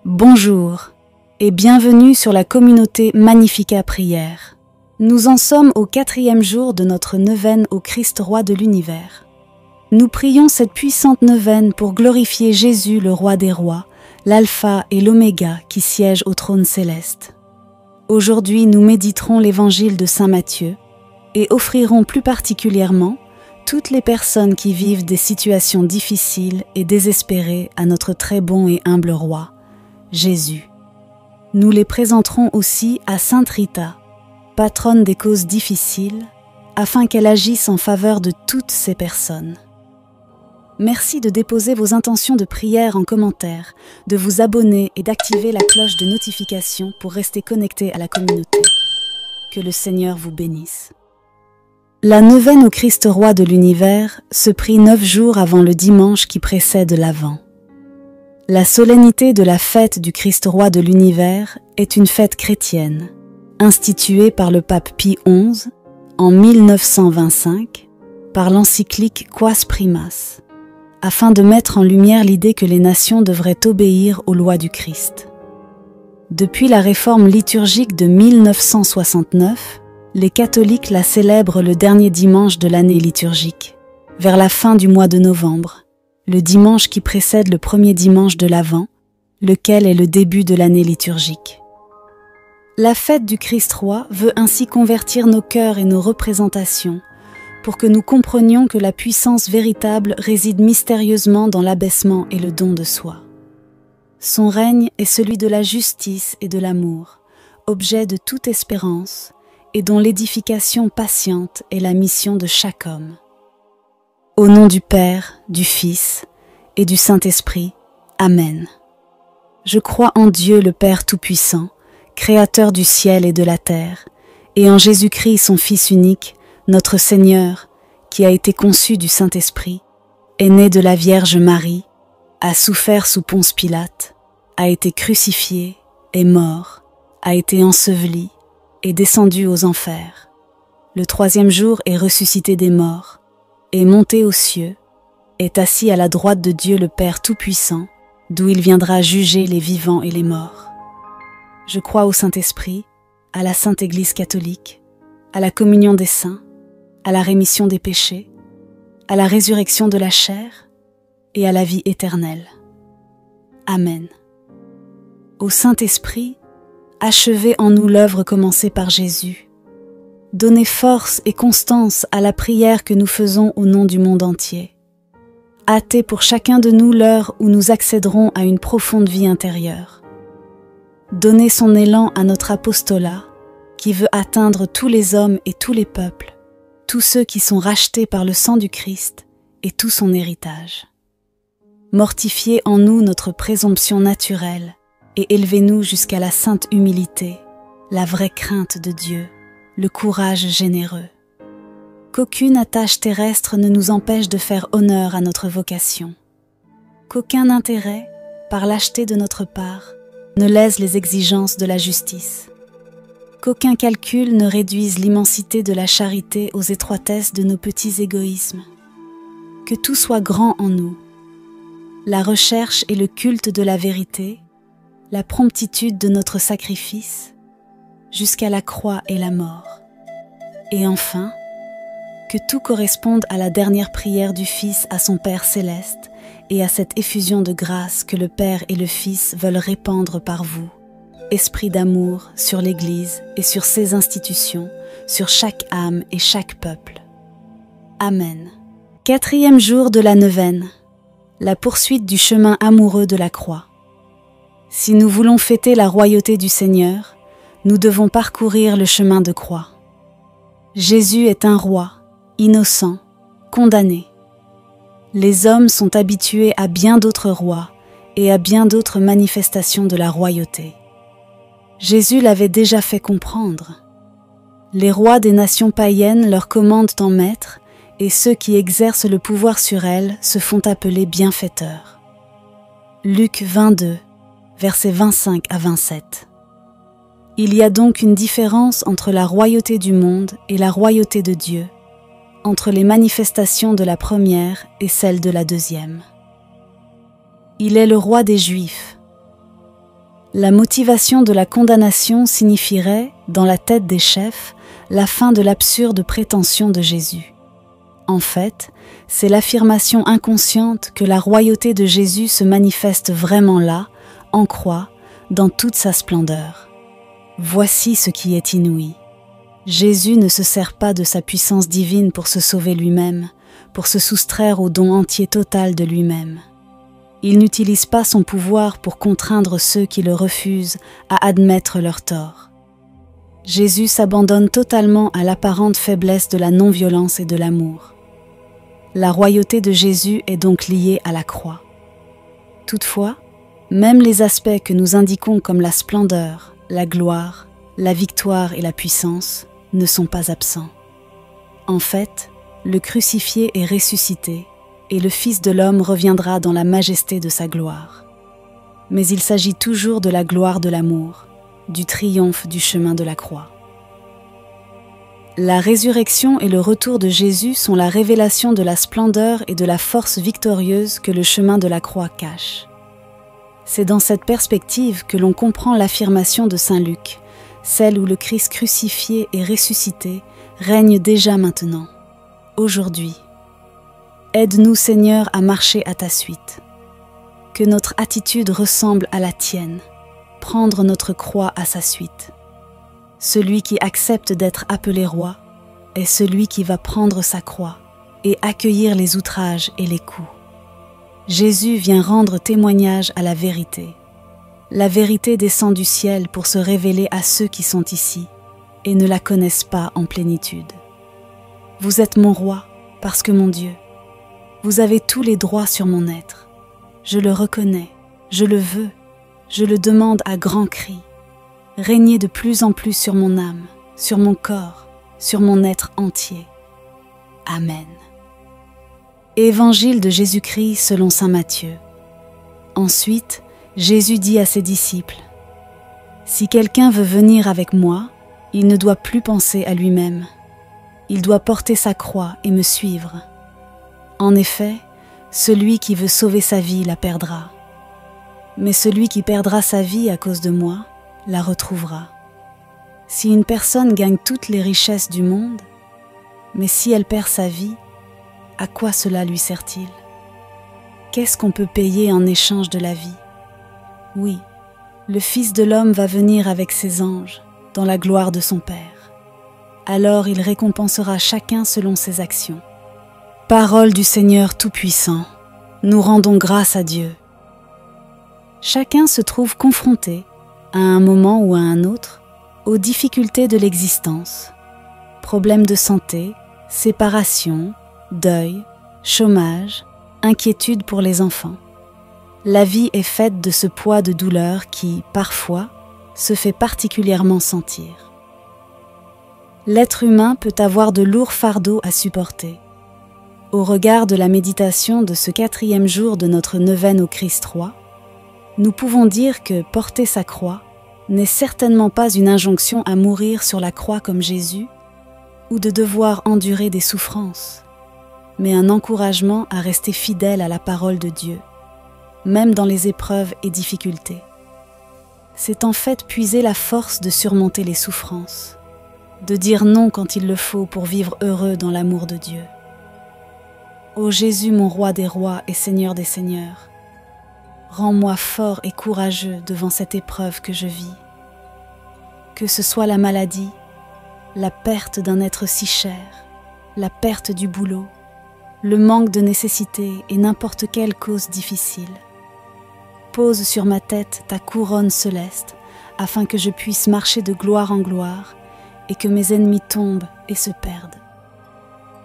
Bonjour et bienvenue sur la communauté Magnificat Prière. Nous en sommes au 4e jour de notre neuvaine au Christ Roi de l'Univers. Nous prions cette puissante neuvaine pour glorifier Jésus, le Roi des Rois, l'Alpha et l'Oméga qui siège au trône céleste. Aujourd'hui, nous méditerons l'évangile de Saint Matthieu et offrirons plus particulièrement toutes les personnes qui vivent des situations difficiles et désespérées à notre très bon et humble Roi, Jésus. Nous les présenterons aussi à Sainte Rita, patronne des causes difficiles, afin qu'elle agisse en faveur de toutes ces personnes. Merci de déposer vos intentions de prière en commentaire, de vous abonner et d'activer la cloche de notification pour rester connecté à la communauté. Que le Seigneur vous bénisse. La neuvaine au Christ Roi de l'Univers se prie 9 jours avant le dimanche qui précède l'Avent. La solennité de la fête du Christ Roi de l'Univers est une fête chrétienne, instituée par le pape Pie XI en 1925 par l'encyclique Quas Primas, afin de mettre en lumière l'idée que les nations devraient obéir aux lois du Christ. Depuis la réforme liturgique de 1969, les catholiques la célèbrent le dernier dimanche de l'année liturgique, vers la fin du mois de novembre, le dimanche qui précède le premier dimanche de l'Avent, lequel est le début de l'année liturgique. La fête du Christ Roi veut ainsi convertir nos cœurs et nos représentations pour que nous comprenions que la puissance véritable réside mystérieusement dans l'abaissement et le don de soi. Son règne est celui de la justice et de l'amour, objet de toute espérance et dont l'édification patiente est la mission de chaque homme. Au nom du Père, du Fils et du Saint-Esprit. Amen. Je crois en Dieu le Père Tout-Puissant, Créateur du ciel et de la terre, et en Jésus-Christ son Fils unique, notre Seigneur, qui a été conçu du Saint-Esprit, est né de la Vierge Marie, a souffert sous Ponce Pilate, a été crucifié, est mort, a été enseveli, est descendu aux enfers. Le 3e jour est ressuscité des morts, est monté aux cieux, est assis à la droite de Dieu le Père Tout-Puissant, d'où il viendra juger les vivants et les morts. Je crois au Saint-Esprit, à la Sainte Église catholique, à la communion des saints, à la rémission des péchés, à la résurrection de la chair et à la vie éternelle. Amen. Ô Saint-Esprit, achevez en nous l'œuvre commencée par Jésus. Donnez force et constance à la prière que nous faisons au nom du monde entier. Hâtez pour chacun de nous l'heure où nous accéderons à une profonde vie intérieure. Donnez son élan à notre apostolat, qui veut atteindre tous les hommes et tous les peuples, tous ceux qui sont rachetés par le sang du Christ et tout son héritage. Mortifiez en nous notre présomption naturelle et élevez-nous jusqu'à la sainte humilité, la vraie crainte de Dieu, le courage généreux. Qu'aucune attache terrestre ne nous empêche de faire honneur à notre vocation. Qu'aucun intérêt, par lâcheté de notre part, ne lèse les exigences de la justice. Qu'aucun calcul ne réduise l'immensité de la charité aux étroitesses de nos petits égoïsmes. Que tout soit grand en nous. La recherche et le culte de la vérité, la promptitude de notre sacrifice, jusqu'à la croix et la mort. Et enfin, que tout corresponde à la dernière prière du Fils à son Père céleste et à cette effusion de grâce que le Père et le Fils veulent répandre par vous, esprit d'amour sur l'Église et sur ses institutions, sur chaque âme et chaque peuple. Amen. 4e jour de la neuvaine, la poursuite du chemin amoureux de la croix. Si nous voulons fêter la royauté du Seigneur, nous devons parcourir le chemin de croix. Jésus est un roi, innocent, condamné. Les hommes sont habitués à bien d'autres rois et à bien d'autres manifestations de la royauté. Jésus l'avait déjà fait comprendre. Les rois des nations païennes leur commandent en maître et ceux qui exercent le pouvoir sur elles se font appeler bienfaiteurs. Luc 22, versets 25 à 27. Il y a donc une différence entre la royauté du monde et la royauté de Dieu, entre les manifestations de la première et celles de la deuxième. Il est le roi des Juifs. La motivation de la condamnation signifierait, dans la tête des chefs, la fin de l'absurde prétention de Jésus. En fait, c'est l'affirmation inconsciente que la royauté de Jésus se manifeste vraiment là, en croix, dans toute sa splendeur. Voici ce qui est inouï. Jésus ne se sert pas de sa puissance divine pour se sauver lui-même, pour se soustraire au don entier total de lui-même. Il n'utilise pas son pouvoir pour contraindre ceux qui le refusent à admettre leur tort. Jésus s'abandonne totalement à l'apparente faiblesse de la non-violence et de l'amour. La royauté de Jésus est donc liée à la croix. Toutefois, même les aspects que nous indiquons comme la splendeur, la gloire, la victoire et la puissance ne sont pas absents. En fait, le crucifié est ressuscité et le Fils de l'homme reviendra dans la majesté de sa gloire. Mais il s'agit toujours de la gloire de l'amour, du triomphe du chemin de la croix. La résurrection et le retour de Jésus sont la révélation de la splendeur et de la force victorieuse que le chemin de la croix cache. C'est dans cette perspective que l'on comprend l'affirmation de saint Luc, celle où le Christ crucifié et ressuscité règne déjà maintenant, aujourd'hui. Aide-nous, Seigneur, à marcher à ta suite. Que notre attitude ressemble à la tienne, prendre notre croix à sa suite. Celui qui accepte d'être appelé roi est celui qui va prendre sa croix et accueillir les outrages et les coups. Jésus vient rendre témoignage à la vérité. La vérité descend du ciel pour se révéler à ceux qui sont ici et ne la connaissent pas en plénitude. Vous êtes mon roi parce que mon Dieu. Vous avez tous les droits sur mon être. Je le reconnais, je le veux, je le demande à grands cris. Régnez de plus en plus sur mon âme, sur mon corps, sur mon être entier. Amen. Évangile de Jésus-Christ selon saint Matthieu. Ensuite, Jésus dit à ses disciples : « Si quelqu'un veut venir avec moi, il ne doit plus penser à lui-même. Il doit porter sa croix et me suivre. En effet, celui qui veut sauver sa vie la perdra. Mais celui qui perdra sa vie à cause de moi la retrouvera. Si une personne gagne toutes les richesses du monde, mais si elle perd sa vie, à quoi cela lui sert-il ? Qu'est-ce qu'on peut payer en échange de la vie ? Oui, le Fils de l'homme va venir avec ses anges, dans la gloire de son Père. Alors il récompensera chacun selon ses actions. Parole du Seigneur Tout-Puissant, nous rendons grâce à Dieu. Chacun se trouve confronté, à un moment ou à un autre, aux difficultés de l'existence. Problèmes de santé, séparation, deuil, chômage, inquiétude pour les enfants. La vie est faite de ce poids de douleur qui, parfois, se fait particulièrement sentir. L'être humain peut avoir de lourds fardeaux à supporter. Au regard de la méditation de ce 4e jour de notre neuvaine au Christ roi, nous pouvons dire que porter sa croix n'est certainement pas une injonction à mourir sur la croix comme Jésus ou de devoir endurer des souffrances, mais un encouragement à rester fidèle à la parole de Dieu, même dans les épreuves et difficultés. C'est en fait puiser la force de surmonter les souffrances, de dire non quand il le faut pour vivre heureux dans l'amour de Dieu. Ô Jésus, mon roi des rois et Seigneur des seigneurs, rends-moi fort et courageux devant cette épreuve que je vis. Que ce soit la maladie, la perte d'un être si cher, la perte du boulot, le manque de nécessité et n'importe quelle cause difficile. Pose sur ma tête ta couronne céleste, afin que je puisse marcher de gloire en gloire et que mes ennemis tombent et se perdent.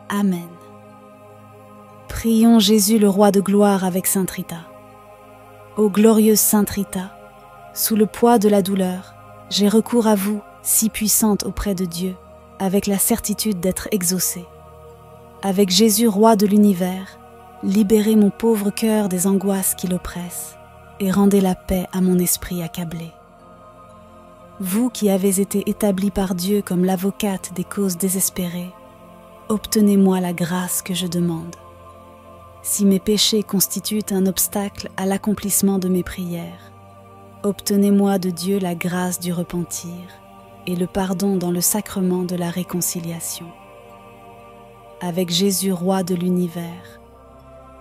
Amen. Prions Jésus le roi de gloire avec sainte Rita. Ô glorieuse sainte Rita, sous le poids de la douleur, j'ai recours à vous, si puissante auprès de Dieu, avec la certitude d'être exaucée. Avec Jésus roi de l'univers, libérez mon pauvre cœur des angoisses qui l'oppressent et rendez la paix à mon esprit accablé. Vous qui avez été établie par Dieu comme l'avocate des causes désespérées, obtenez-moi la grâce que je demande. Si mes péchés constituent un obstacle à l'accomplissement de mes prières, Obtenez-moi de Dieu la grâce du repentir et le pardon dans le sacrement de la réconciliation. Avec Jésus, roi de l'univers,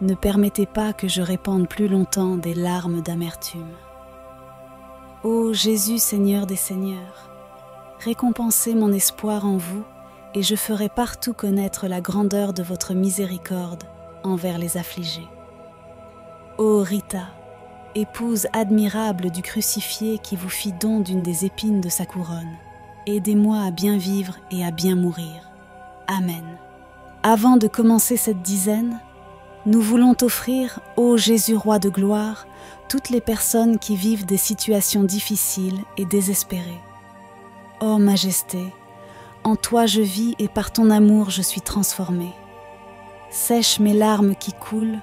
ne permettez pas que je répande plus longtemps des larmes d'amertume. Ô Jésus, Seigneur des Seigneurs, récompensez mon espoir en vous et je ferai partout connaître la grandeur de votre miséricorde envers les affligés. Ô Rita, épouse admirable du crucifié qui vous fit don d'une des épines de sa couronne, aidez-moi à bien vivre et à bien mourir. Amen. Avant de commencer cette dizaine, nous voulons t'offrir, ô Jésus roi de gloire, toutes les personnes qui vivent des situations difficiles et désespérées. Ô Majesté, en toi je vis et par ton amour je suis transformée. Sèche mes larmes qui coulent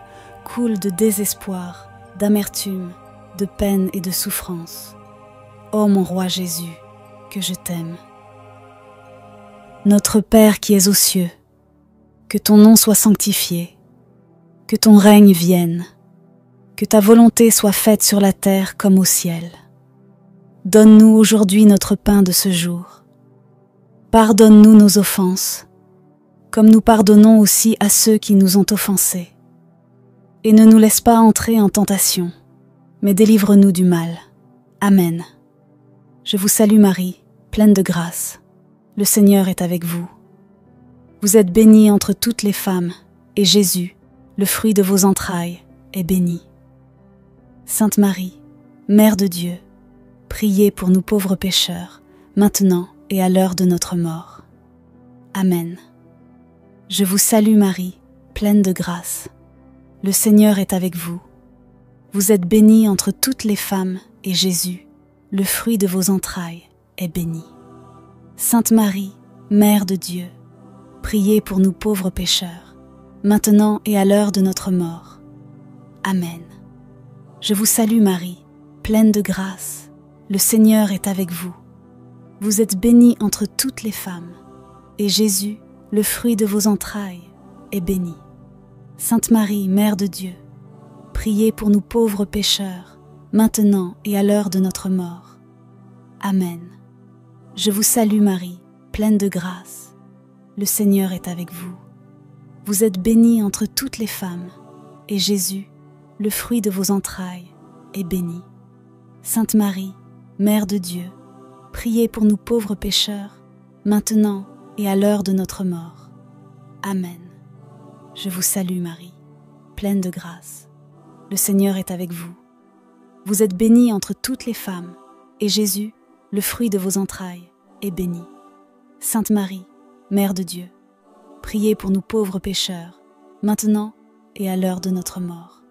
de désespoir, d'amertume, de peine et de souffrance. Ô mon roi Jésus, que je t'aime. Notre Père qui es aux cieux, que ton nom soit sanctifié, que ton règne vienne, que ta volonté soit faite sur la terre comme au ciel. Donne-nous aujourd'hui notre pain de ce jour. Pardonne-nous nos offenses, comme nous pardonnons aussi à ceux qui nous ont offensés. Et ne nous laisse pas entrer en tentation, mais délivre-nous du mal. Amen. Je vous salue Marie, pleine de grâce. Le Seigneur est avec vous. Vous êtes bénie entre toutes les femmes, et Jésus, le fruit de vos entrailles, est béni. Sainte Marie, Mère de Dieu, priez pour nous pauvres pécheurs, maintenant et à l'heure de notre mort. Amen. Je vous salue Marie, pleine de grâce. Le Seigneur est avec vous. Vous êtes bénie entre toutes les femmes, et Jésus, le fruit de vos entrailles, est béni. Sainte Marie, Mère de Dieu, priez pour nous pauvres pécheurs, maintenant et à l'heure de notre mort. Amen. Je vous salue Marie, pleine de grâce. Le Seigneur est avec vous. Vous êtes bénie entre toutes les femmes, et Jésus, le fruit de vos entrailles, est béni. Sainte Marie, Mère de Dieu, priez pour nous pauvres pécheurs, maintenant et à l'heure de notre mort. Amen. Je vous salue Marie, pleine de grâce. Le Seigneur est avec vous. Vous êtes bénie entre toutes les femmes, et Jésus, le fruit de vos entrailles, est béni. Sainte Marie, Mère de Dieu, priez pour nous pauvres pécheurs, maintenant et à l'heure de notre mort. Amen. Je vous salue Marie, pleine de grâce. Le Seigneur est avec vous. Vous êtes bénie entre toutes les femmes, et Jésus, le fruit de vos entrailles, est béni. Sainte Marie, Mère de Dieu, priez pour nous pauvres pécheurs, maintenant et à l'heure de notre mort.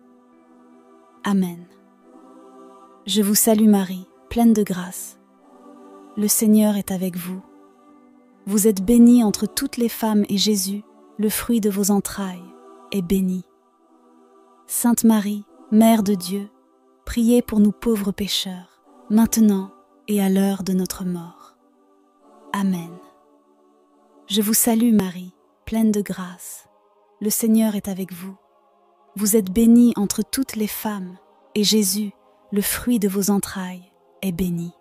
Amen. Je vous salue Marie, pleine de grâce. Le Seigneur est avec vous. Vous êtes bénie entre toutes les femmes, et Jésus, le fruit de vos entrailles, est béni. Sainte Marie, Mère de Dieu, priez pour nous pauvres pécheurs, maintenant et à l'heure de notre mort. Amen. Je vous salue Marie, pleine de grâce. Le Seigneur est avec vous. Vous êtes bénie entre toutes les femmes, et Jésus, le fruit de vos entrailles, est béni.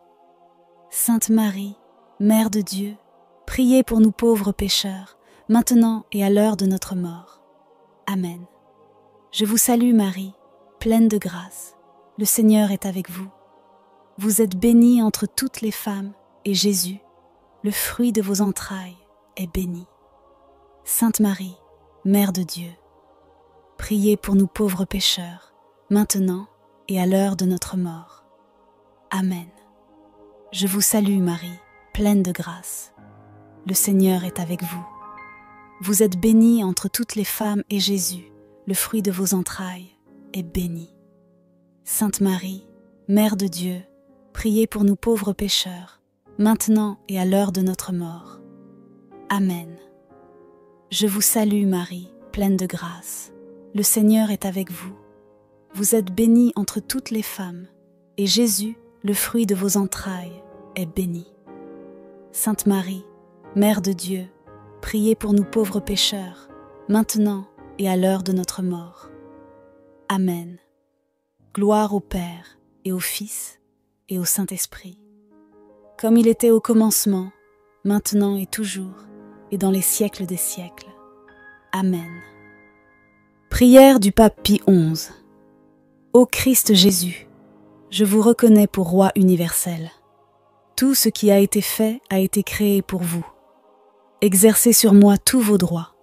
Sainte Marie, Mère de Dieu, priez pour nous pauvres pécheurs, maintenant et à l'heure de notre mort. Amen. Je vous salue Marie, pleine de grâce. Le Seigneur est avec vous. Vous êtes bénie entre toutes les femmes, et Jésus, le fruit de vos entrailles, est béni. Sainte Marie, Mère de Dieu, priez pour nous pauvres pécheurs, maintenant et à l'heure de notre mort. Amen. Je vous salue Marie, pleine de grâce. Le Seigneur est avec vous. Vous êtes bénie entre toutes les femmes, et Jésus, le fruit de vos entrailles, est béni. Sainte Marie, Mère de Dieu, priez pour nous pauvres pécheurs, maintenant et à l'heure de notre mort. Amen. Je vous salue Marie, pleine de grâce. Le Seigneur est avec vous. Vous êtes bénie entre toutes les femmes, et Jésus, le fruit de vos entrailles, est béni. Sainte Marie, Mère de Dieu, priez pour nous pauvres pécheurs, maintenant et à l'heure de notre mort. Amen. Gloire au Père et au Fils et au Saint-Esprit, comme il était au commencement, maintenant et toujours, et dans les siècles des siècles. Amen. Prière du pape Pie XI. Ô Christ Jésus, je vous reconnais pour roi universel. Tout ce qui a été fait a été créé pour vous. Exercez sur moi tous vos droits.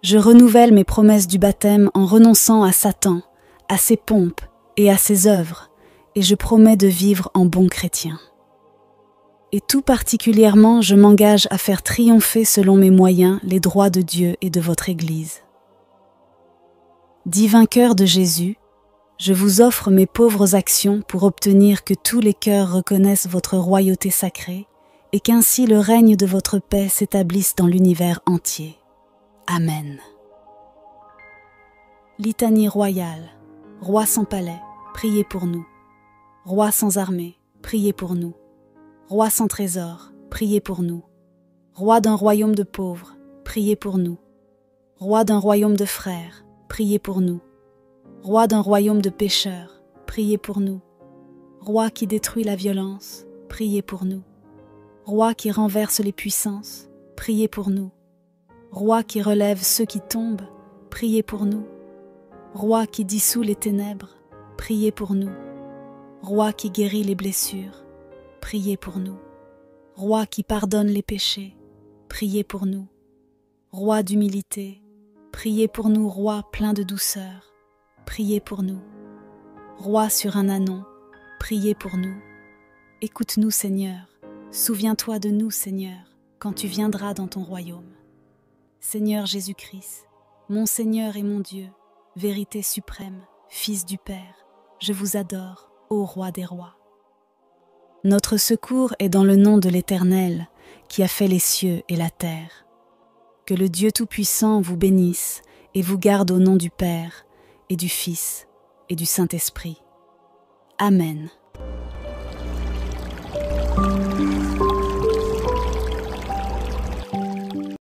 Je renouvelle mes promesses du baptême en renonçant à Satan, à ses pompes et à ses œuvres, et je promets de vivre en bon chrétien. Et tout particulièrement, je m'engage à faire triompher selon mes moyens les droits de Dieu et de votre Église. Divin cœur de Jésus, je vous offre mes pauvres actions pour obtenir que tous les cœurs reconnaissent votre royauté sacrée et qu'ainsi le règne de votre paix s'établisse dans l'univers entier. Amen. Litanie royale. Roi sans palais, priez pour nous. Roi sans armée, priez pour nous. Roi sans trésor, priez pour nous. Roi d'un royaume de pauvres, priez pour nous. Roi d'un royaume de frères, priez pour nous. Roi d'un royaume de pécheurs, priez pour nous. Roi qui détruit la violence, priez pour nous. Roi qui renverse les puissances, priez pour nous. Roi qui relève ceux qui tombent, priez pour nous. Roi qui dissout les ténèbres, priez pour nous. Roi qui guérit les blessures, priez pour nous. Roi qui pardonne les péchés, priez pour nous. Roi d'humilité, priez pour nous. Roi plein de douceur, priez pour nous. Roi sur un ânon, priez pour nous. Écoute-nous, Seigneur. Souviens-toi de nous, Seigneur, quand tu viendras dans ton royaume. Seigneur Jésus-Christ, mon Seigneur et mon Dieu, vérité suprême, Fils du Père, je vous adore, ô Roi des rois. Notre secours est dans le nom de l'Éternel, qui a fait les cieux et la terre. Que le Dieu Tout-Puissant vous bénisse et vous garde au nom du Père, et du Fils, et du Saint-Esprit. Amen.